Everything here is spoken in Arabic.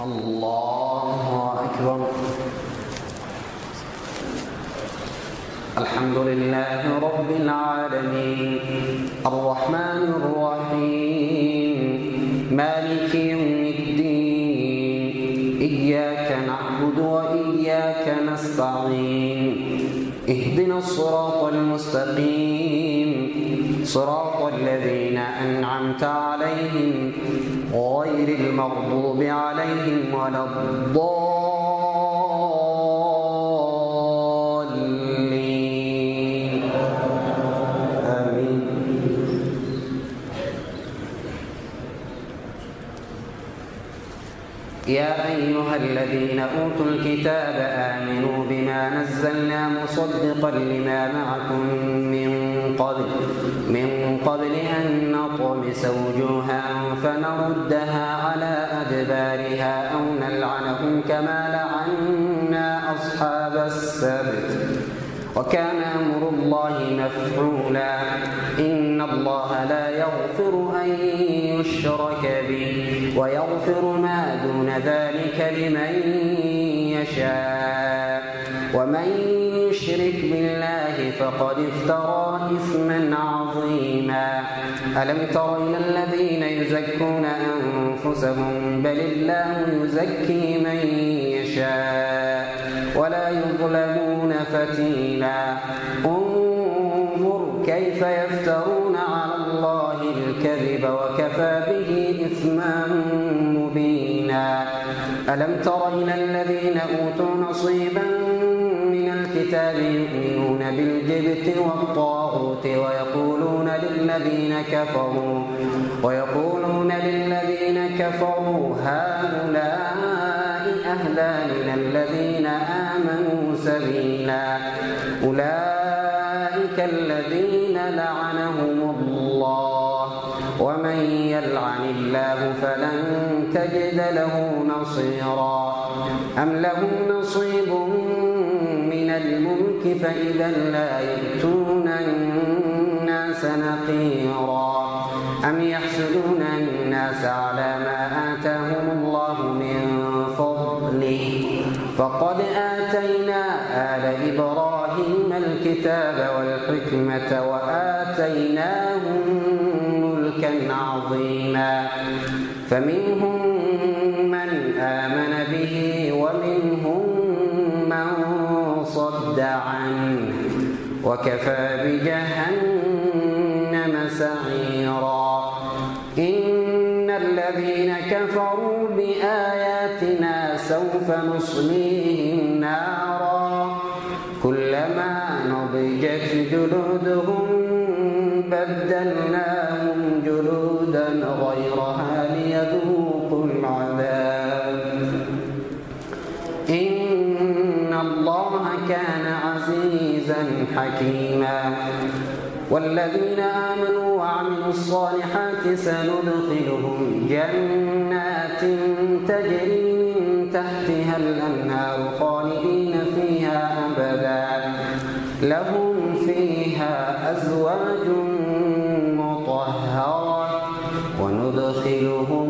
الله أكبر. الحمد لله رب العالمين الرحمن الرحيم مالك يوم الدين إياك نعبد وإياك نستعين اهدنا الصراط المستقيم صراط الذين أنعمت عليهم غير المغضوب عليهم ولا الضالين آمين. يا أيها الذين أوتوا الكتاب آمنوا بما نزلنا مصدقا لما معكم من قبل أن نطمس وجوها فنردها على أدبارها أو نلعنهم كما لعنا أصحاب السبت وكان أمر الله مفعولا. إن الله لا يغفر أن يشرك به ويغفر ما دون ذلك لمن يشاء ومن يشرك بالله فقد افترى إثما عظيما. ألم تر إلى الذين يزكون أنفسهم بل الله يزكي من يشاء ولا يظلمون فتيلا. انظر كيف يفترون على الله الكذب وكفى به إثما مبينا. ألم تر إلى الذين أوتوا نصيبا من الكتاب يؤمنون بالجبت والطاغوت ويقولون للذين كفروا هؤلاء أهدى من الذين آمنوا سبيلا. أولئك الذين لعنهم الله ومن يلعن الله فلن تجد له نصيرا. أم لهم نصيب من الملك فإذا لا يؤتون الناس نقيرا. أم يحسدون الناس على ما آتاهم الله من فضله فقد آتينا آل إبراهيم الكتاب والحكمة وآتيناهم ملكا عظيما. فمنهم من آمن به ومنهم من صد عنه وكفى بجهنم سعيرا. إن الذين كفروا بآياتنا سوف نصليهم نارا كلما نضجت جلودهم بدلناهم جلودا غيرها ليذوقوا العذاب إن الله كان عزيزا حكيما. والذين آمنوا وعملوا الصالحات سندخلهم جنات تجري من تحتها الأنهار خالدين فيها أبدا لهم فيها أزواج مطهرة وندخلهم